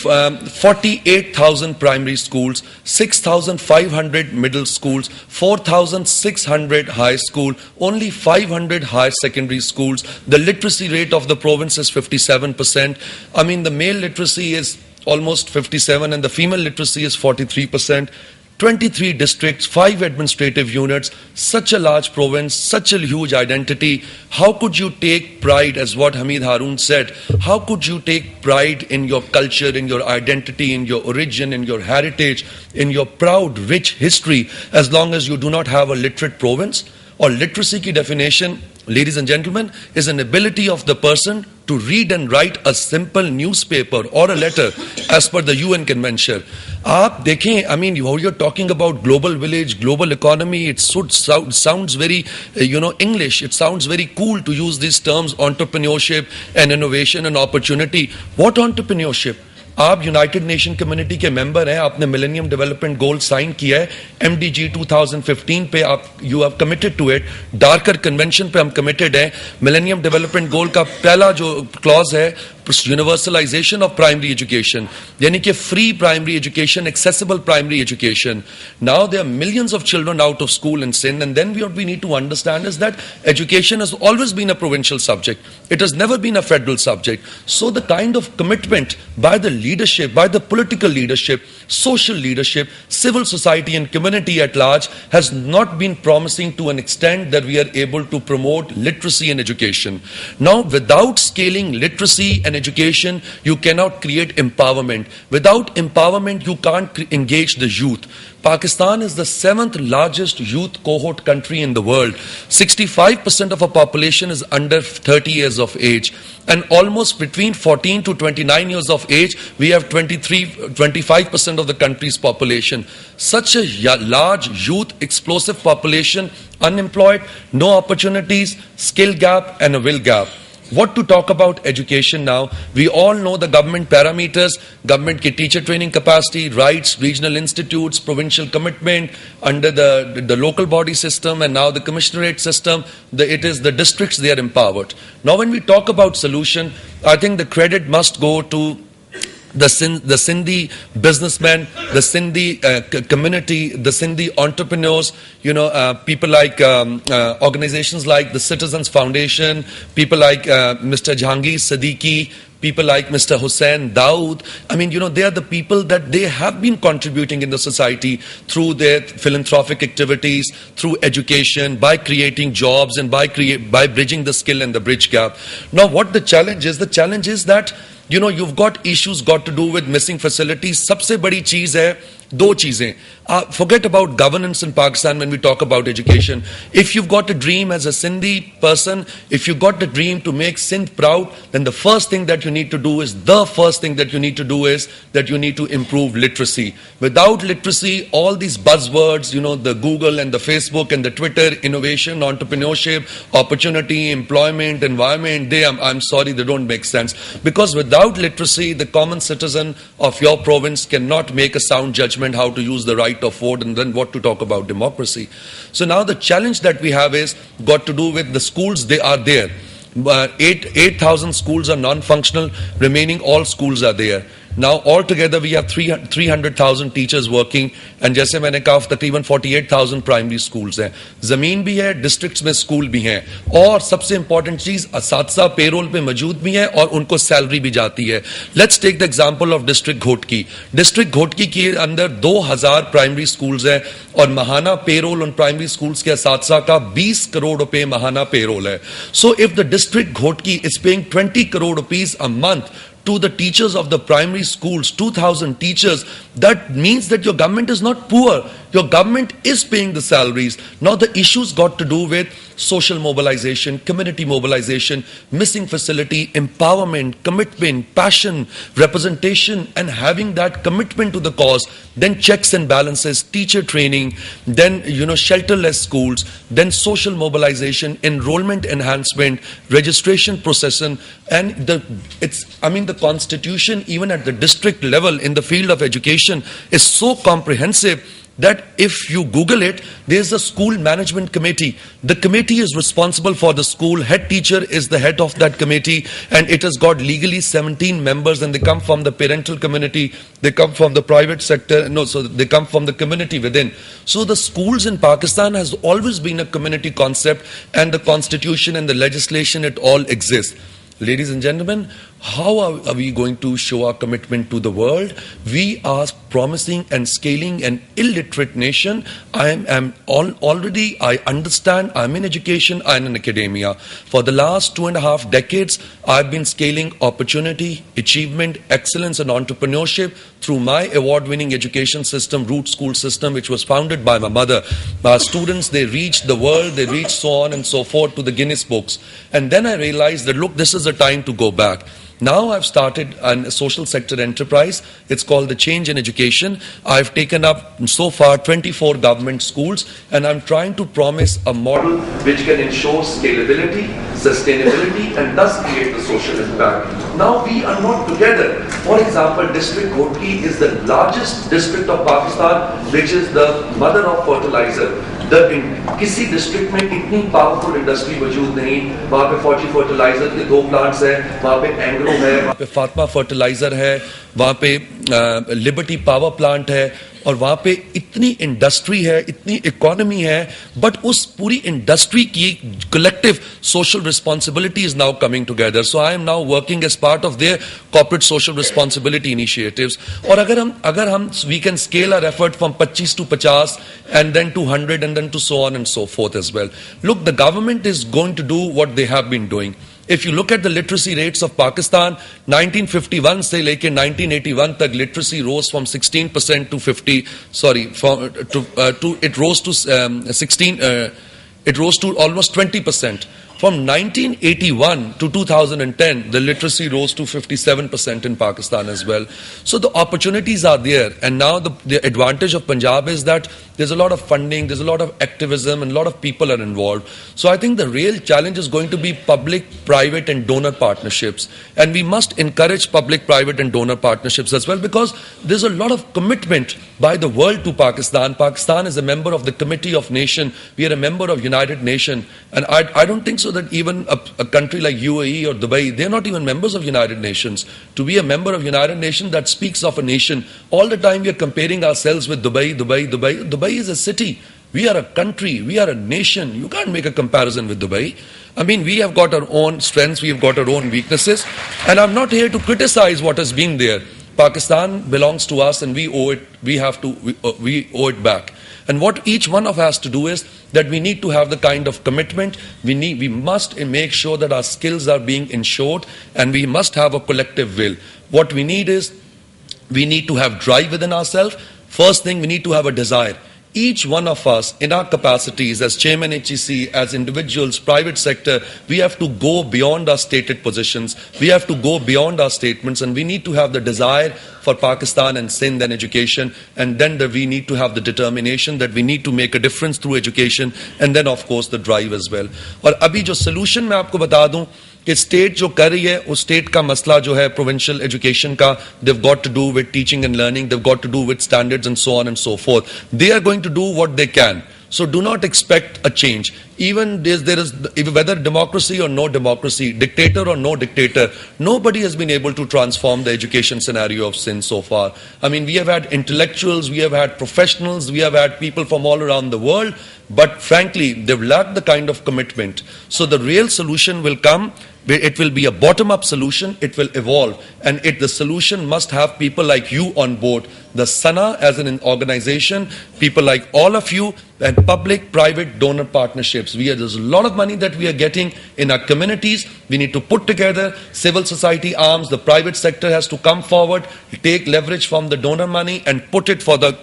48,000 primary schools, 6,500 middle schools, 4,600 high school, only 500 higher secondary schools. The literacy rate of the province is 57%. I mean, the male literacy is almost 57 and the female literacy is 43%. 23 districts, 5 administrative units, such a large province, such a huge identity. How could you take pride, as what Hamid Haroon said, how could you take pride in your culture, in your identity, in your origin, in your heritage, in your proud, rich history, as long as you do not have a literate province? Or literacy ki definition, ladies and gentlemen, is an ability of the person to read and write a simple newspaper or a letter as per the UN convention. आप देखें, I mean, you're talking about global village, global economy. It sounds very, English. It sounds very cool to use these terms, entrepreneurship and innovation and opportunity. What entrepreneurship? आप United nation community के member हैं, आपने millennium development goal sign किया है, MDG 2015 पे आप you have committed to it, Dakar convention पे हम कमिटेड हैं. मिलेनियम डेवलपमेंट गोल का पहला जो क्लॉज है, यूनिवर्सलाइजेशन ऑफ प्राइमरी एजुकेशन, यानी कि free primary education, accessible primary education. Now there are millions of children out of school in Sindh, and then what we need to understand is that education has always been a provincial subject. It has never been a federal subject. So the kind of commitment by the leadership, by the political leadership, social leadership, civil society and community at large has not been promising to an extent that we are able to promote literacy and education. Now, without scaling literacy and education, you cannot create empowerment. Without empowerment, you can't engage the youth. Pakistan is the 7th largest youth cohort country in the world. 65% of our population is under 30 years of age. And almost between 14 to 29 years of age, we have 25% of the country's population. Such a large youth, explosive population, unemployed, no opportunities, skill gap and a will gap. What to talk about education now? We all know the government parameters, government ki teacher training capacity, rights, regional institutes, provincial commitment under the local body system and now the commissionerate system. It is the districts, they are empowered. Now when we talk about solution, I think the credit must go to the Sindhi businessmen, the Sindhi community, the Sindhi entrepreneurs, people like organizations like the Citizens Foundation, people like Mr. Jahangir Siddiqui, people like Mr. Hussain Dawood. I mean, they are the people that they have been contributing in the society through their philanthropic activities, through education, by creating jobs and by bridging the skill and the bridge gap. Now, what the challenge is? The challenge is that you've got issues got to do with missing facilities. सबसे बड़ी चीज है दो चीजें. Forget about governance in Pakistan when we talk about education. If you've got a dream as a Sindhi person, if you've got the dream to make Sindh proud, then the first thing that you need to do is that you need to improve literacy. Without literacy, all these buzzwords, the Google and the Facebook and the Twitter, innovation, entrepreneurship, opportunity, employment, environment, I'm sorry, they don't make sense. Because without literacy, the common citizen of your province cannot make a sound judgment how to use the right of vote, and then what to talk about democracy. So now the challenge that we have is got to do with the schools. They are there. 8,000 schools are non-functional. Remaining all schools are there. Now altogether we have 300,000 teachers working, and जैसे मैंने कहा तकरीबन 48,000 primary schools हैं. जमीन भी है, districts में school भी हैं, और सबसे इंपॉर्टेंट चीज असातिज़ा पेरोल पे मौजूद भी हैं और उनको सैलरी भी जाती है. Let's take the example of district Ghotki. District Ghotki के अंदर 2,000 प्राइमरी स्कूल्स हैं और महाना पेरोल उन प्राइमरी स्कूल्स के असातिज़ा का 20 करोड़ रुपए महाना पेरोल है. So if the district Ghotki is paying 20 crore rupees a month to the teachers of the primary schools, 2,000 teachers, that means that your government is not poor. Your government is paying the salaries. Now the issues got to do with social mobilization, community mobilization, missing facility, empowerment, commitment, passion, representation, and having that commitment to the cause. Then checks and balances, teacher training, then shelterless schools, then social mobilization, enrollment enhancement, registration procession, and the constitution even at the district level in the field of education is so comprehensive that if you Google it, there's a school management committee. The committee is responsible for the school. Head teacher is the head of that committee, and it has got legally 17 members, and they come from the parental community, they come from the private sector, no, so they come from the community within. So the schools in Pakistan has always been a community concept, and the constitution and the legislation, it all exists. Ladies and gentlemen, how are we going to show our commitment to the world? We are promising and scaling an illiterate nation. I understand, I'm in education, I'm in academia. For the last 2.5 decades, I've been scaling opportunity, achievement, excellence and entrepreneurship through my award-winning education system, Root School System, which was founded by my mother. Our students, they reached the world, they reached so on and so forth to the Guinness books. And then I realized that, look, this is the time to go back. Now I've started a social sector enterprise. It's called the Change in Education. I've taken up so far 24 government schools, and I'm trying to promise a model which can ensure scalability, sustainability, and thus create the social impact. Now we are not together. For example, District Kotki is the largest district of Pakistan, which is the mother of fertilizer. किसी district में इतनी powerful industry मौजूद नहीं, वहाँ पे फौजी fertiliser के 2 plants हैं, वहाँ पे एंग्रो है, वहाँ पे फातिमा फर्टिलाइजर है, वहाँ पे लिबर्टी पावर प्लांट है, और वहाँ पे इतनी इंडस्ट्री है, इतनी इकोनॉमी है, बट उस पूरी इंडस्ट्री की collective social responsibility is now coming together. So I am now working as part of their corporate social responsibility initiatives. और अगर हम we can scale our effort from 25 to 50 and then to 100 and then to so on and so forth as well. Look, the government is going to do what they have been doing. If you look at the literacy rates of Pakistan, 1951 से लेके 1981 तक literacy rose from 16% to 50. Sorry, it rose to 16. It rose to almost 20%. From 1981 to 2010, the literacy rose to 57% in Pakistan as well. So the opportunities are there, and now the advantage of Punjab is that there's a lot of funding, there's a lot of activism, and a lot of people are involved. So I think the real challenge is going to be public, private, and donor partnerships. And we must encourage public, private, and donor partnerships as well, because there's a lot of commitment by the world to Pakistan. Pakistan is a member of the Committee of Nations. We are a member of United Nations. And I don't think so that even a country like UAE or Dubai, they're not even members of United Nations. To be a member of United Nations, that speaks of a nation. All the time we are comparing ourselves with Dubai. Dubai is a city. We are a country. We are a nation. You can't make a comparison with Dubai. I mean, we have got our own strengths. We have got our own weaknesses. And I'm not here to criticize what has been there. Pakistan belongs to us, and we owe it. We owe it back. And what each one of us has to do is that we need to have the kind of commitment. We must make sure that our skills are being ensured, and we must have a collective will. What we need is, we need to have drive within ourselves. First thing, we need to have a desire. Each one of us, in our capacities as Chairman HEC, as individuals, private sector, we have to go beyond our stated positions. We have to go beyond our statements, and we need to have the desire for Pakistan and Sindh and education, and then we need to have the determination that we need to make a difference through education, and then of course the drive as well. और अभी जो solution मैं आपको बता दूं कि state जो कर रही है, उस स्टेट का मसला जो है प्रोविंशियल एजुकेशन का, they've got to do with teaching and learning, they've got to do with standards and so on and so forth. They are going to do what they can. So do not expect a change. Even there is whether democracy or no democracy, dictator or no dictator, nobody has been able to transform the education scenario of Sindh so far. I mean, we have had intellectuals, we have had professionals, we have had people from all around the world, but frankly, they've lacked the kind of commitment. So the real solution will come. It will be a bottom-up solution. It will evolve, and the solution must have people like you on board. The SANA as an organization, people like all of you, and public-private donor partnerships. There's a lot of money that we are getting in our communities. We need to put together civil society arms. The private sector has to come forward, take leverage from the donor money, and put it for the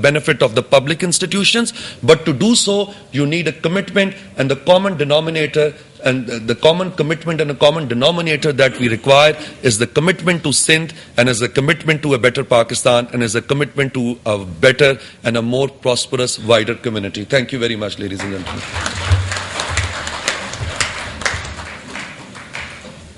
benefit of the public institutions. But to do so, you need a commitment, and the common denominator. And the common commitment and a common denominator that we require is the commitment to Sindh, and is a commitment to a better Pakistan, and is a commitment to a better and a more prosperous, wider community. Thank you very much, ladies and gentlemen.